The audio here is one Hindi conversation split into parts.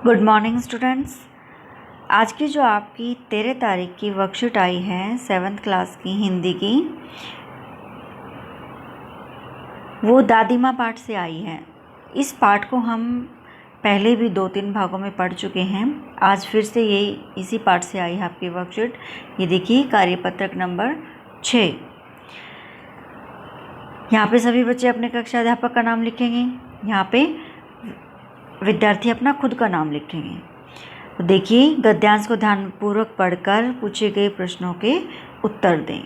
Good morning students. आज की जो आपकी 13 तारीख की वर्कशीट आई है 7th क्लास की हिंदी की, वो दादी माँ पाठ से आई है। इस पाठ को हम पहले भी 2-3 भागों में पढ़ चुके हैं। आज फिर से यही इसी पाठ से आई है आपकी वर्कशीट। ये देखिए कार्यपत्रक नंबर 6। यहाँ पे सभी बच्चे अपने कक्षा अध्यापक का नाम लिखेंगे। यहाँ पे विद्यार्थी अपना खुद का नाम लिखेंगे। तो देखिए, गद्यांश को ध्यानपूर्वक पढ़कर पूछे गए प्रश्नों के उत्तर दें।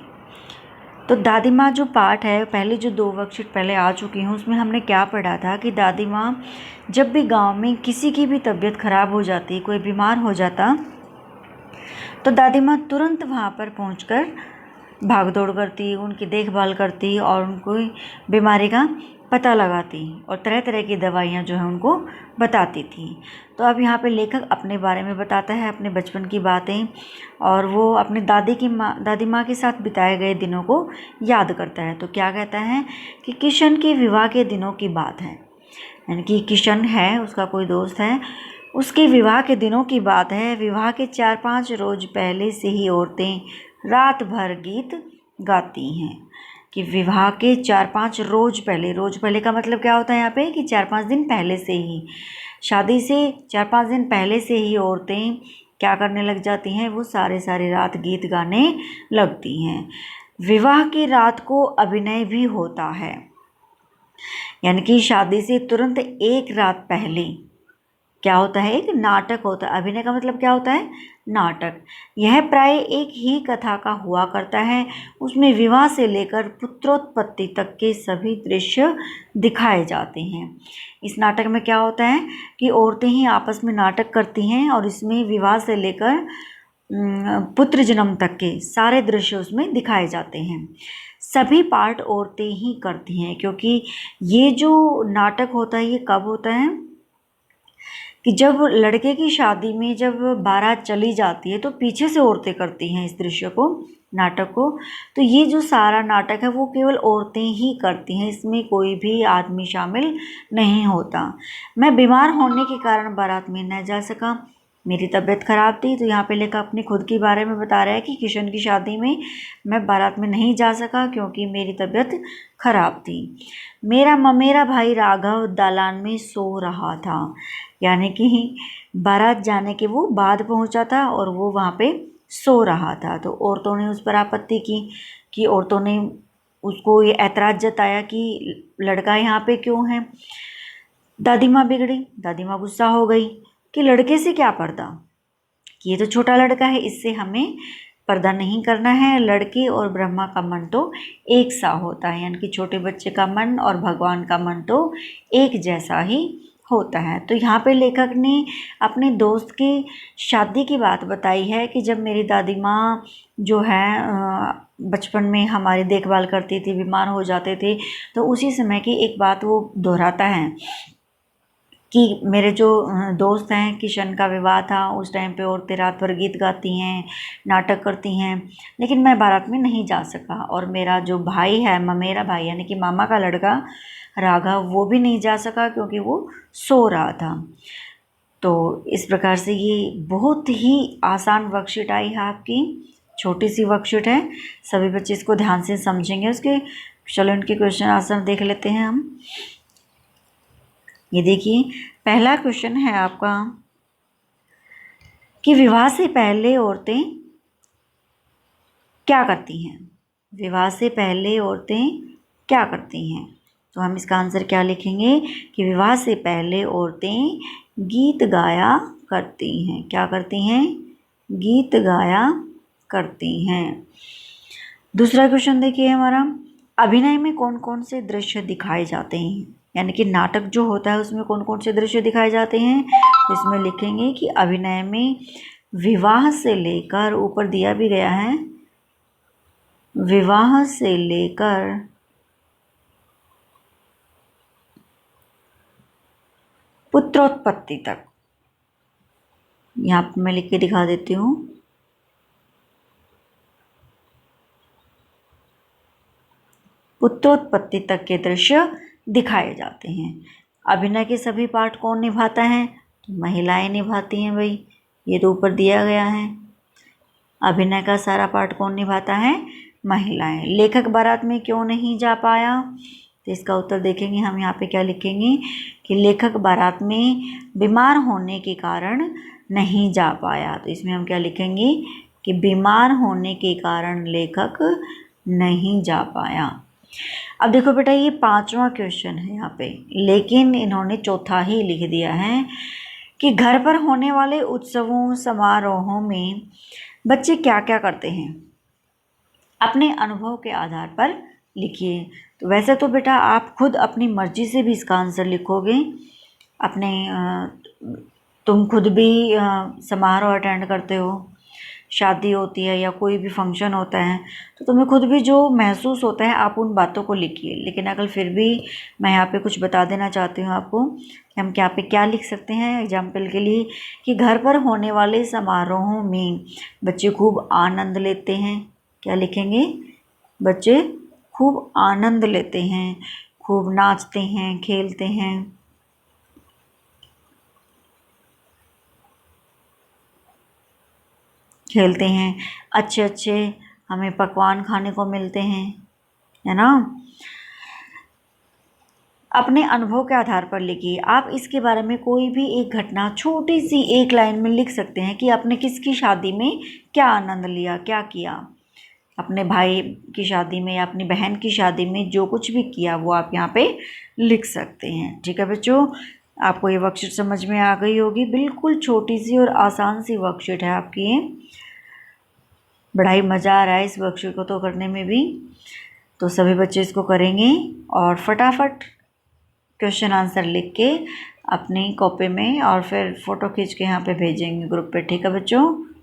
तो दादी माँ जो पाठ है, पहले जो 2 वर्कशीट पहले आ चुकी हूँ, उसमें हमने क्या पढ़ा था कि दादी माँ जब भी गांव में किसी की भी तबीयत खराब हो जाती, कोई बीमार हो जाता, तो दादी माँ तुरंत वहाँ पर पहुँचकर भाग दौड़ करती, उनकी देखभाल करती और उनको बीमारी का पता लगाती और तरह तरह की दवाइयाँ जो है उनको बताती थी। तो अब यहाँ पे लेखक अपने बारे में बताता है, अपने बचपन की बातें, और वो अपने दादी माँ के साथ बिताए गए दिनों को याद करता है। तो क्या कहता है कि किशन के विवाह के दिनों की बात है, यानी कि किशन है, उसका कोई दोस्त है, उसके विवाह के दिनों की बात है। विवाह के 4-5 रोज पहले से ही औरतें रात भर गीत गाती हैं। कि विवाह के 4-5 रोज पहले का मतलब क्या होता है यहाँ पे कि 4-5 दिन पहले से ही, शादी से 4-5 दिन पहले से ही औरतें क्या करने लग जाती हैं, वो सारे रात गीत गाने लगती हैं। विवाह की रात को अभिनय भी होता है, यानी कि शादी से तुरंत एक रात पहले क्या होता है, एक नाटक होता है। अभिनय का मतलब क्या होता है, नाटक। यह प्राय एक ही कथा का हुआ करता है। उसमें विवाह से लेकर पुत्रोत्पत्ति तक के सभी दृश्य दिखाए जाते हैं। इस नाटक में क्या होता है कि औरतें ही आपस में नाटक करती हैं और इसमें विवाह से लेकर पुत्र जन्म तक के सारे दृश्य उसमें दिखाए जाते हैं। सभी पाठ औरतें ही करती हैं, क्योंकि ये जो नाटक होता है ये कब होता है कि जब लड़के की शादी में जब बारात चली जाती है तो पीछे से औरतें करती हैं इस दृश्य को, नाटक को। तो ये जो सारा नाटक है वो केवल औरतें ही करती हैं, इसमें कोई भी आदमी शामिल नहीं होता। मैं बीमार होने के कारण बारात में न जा सका, मेरी तबीयत ख़राब थी। तो यहाँ पे लेकर अपने खुद के बारे में बता रहा है कि किशन की शादी में मैं बारात में नहीं जा सका क्योंकि मेरी तबीयत ख़राब थी। मेरा ममेरा भाई राघव दालान में सो रहा था, यानी कि बारात जाने के वो बाद पहुंचा था और वो वहाँ पे सो रहा था। तो औरतों ने उस पर आपत्ति की कि औरतों ने उसको ये ऐतराज़ जताया कि लड़का यहाँ पे क्यों है। दादी माँ बिगड़ी, दादी माँ गुस्सा हो गई कि लड़के से क्या पर्दा, कि ये तो छोटा लड़का है, इससे हमें पर्दा नहीं करना है। लड़के और ब्रह्मा का मन तो एक सा होता है, यानी कि छोटे बच्चे का मन और भगवान का मन तो एक जैसा ही होता है। तो यहाँ पे लेखक ने अपने दोस्त की शादी की बात बताई है कि जब मेरी दादी माँ जो है बचपन में हमारी देखभाल करती थी, बीमार हो जाते थे, तो उसी समय की एक बात वो दोहराता है कि मेरे जो दोस्त हैं, किशन का विवाह था, उस टाइम पे औरतें रात भर गीत गाती हैं, नाटक करती हैं, लेकिन मैं बारात में नहीं जा सका। और मेरा जो भाई है, ममेरा भाई यानी कि मामा का लड़का राघव, वो भी नहीं जा सका क्योंकि वो सो रहा था। तो इस प्रकार से ये बहुत ही आसान वर्कशीट आई है आपकी, छोटी सी वर्कशीट है। सभी बच्चे इसको ध्यान से समझेंगे। उसके चलो इनके क्वेश्चन आंसर देख लेते हैं हम। ये देखिए, पहला क्वेश्चन है आपका कि विवाह से पहले औरतें क्या करती हैं। विवाह से पहले औरतें क्या करती हैं, तो हम इसका आंसर क्या लिखेंगे कि विवाह से पहले औरतें गीत गाया करती हैं। क्या करती हैं, गीत गाया करती हैं। दूसरा क्वेश्चन देखिए हमारा, अभिनय में कौन कौन से दृश्य दिखाए जाते हैं, यानी कि नाटक जो होता है उसमें कौन कौन से दृश्य दिखाए जाते हैं। तो इसमें लिखेंगे कि अभिनय में विवाह से लेकर, ऊपर दिया भी गया है, विवाह से लेकर पुत्रोत्पत्ति तक, यहाँ पर मैं लिख के दिखा देती हूँ। पुत्रोत्पत्ति तक के दृश्य दिखाए जाते हैं। अभिनय के सभी पार्ट कौन निभाता है, तो महिलाएं निभाती हैं भाई, ये तो ऊपर दिया गया है। अभिनय का सारा पार्ट कौन निभाता है? महिलाएं। लेखक बारात में क्यों नहीं जा पाया? तो इसका उत्तर देखेंगे हम यहाँ पे क्या लिखेंगे कि लेखक बारात में बीमार होने के कारण नहीं जा पाया। तो इसमें हम क्या लिखेंगे कि बीमार होने के कारण लेखक नहीं जा पाया। अब देखो बेटा, ये 5वां क्वेश्चन है यहाँ पे, लेकिन इन्होंने चौथा ही लिख दिया है कि घर पर होने वाले उत्सवों समारोहों में बच्चे क्या क्या करते हैं, अपने अनुभव के आधार पर लिखिए। तो वैसे तो बेटा आप खुद अपनी मर्जी से भी इसका आंसर लिखोगे, अपने तुम खुद भी समारोह अटेंड करते हो, शादी होती है या कोई भी फंक्शन होता है, तो तुम्हें खुद भी जो महसूस होता है आप उन बातों को लिखिए। लेकिन अगर फिर भी मैं यहाँ पे कुछ बता देना चाहती हूँ आपको कि हम यहाँ पे क्या लिख सकते हैं एग्जाम्पल के लिए, कि घर पर होने वाले समारोहों में बच्चे खूब आनंद लेते हैं। क्या लिखेंगे? बच्चे खूब आनंद लेते हैं, खूब नाचते हैं, खेलते हैं। अच्छे अच्छे हमें पकवान खाने को मिलते हैं, है ना। अपने अनुभव के आधार पर लिखिए। आप इसके बारे में कोई भी एक घटना छोटी सी एक लाइन में लिख सकते हैं कि आपने किसकी शादी में क्या आनंद लिया, क्या किया। अपने भाई की शादी में या अपनी बहन की शादी में जो कुछ भी किया वो आप यहाँ पे लिख सकते हैं। ठीक है बच्चों, आपको ये वर्कशीट समझ में आ गई होगी। बिल्कुल छोटी सी और आसान सी वर्कशीट है आपकी ये। बड़ा ही मज़ा आ रहा है इस वर्कशीट को तो करने में भी। तो सभी बच्चे इसको करेंगे और फटाफट क्वेश्चन आंसर लिख के अपनी कॉपी में और फिर फ़ोटो खींच के यहाँ पे भेजेंगे ग्रुप पे। ठीक है बच्चों।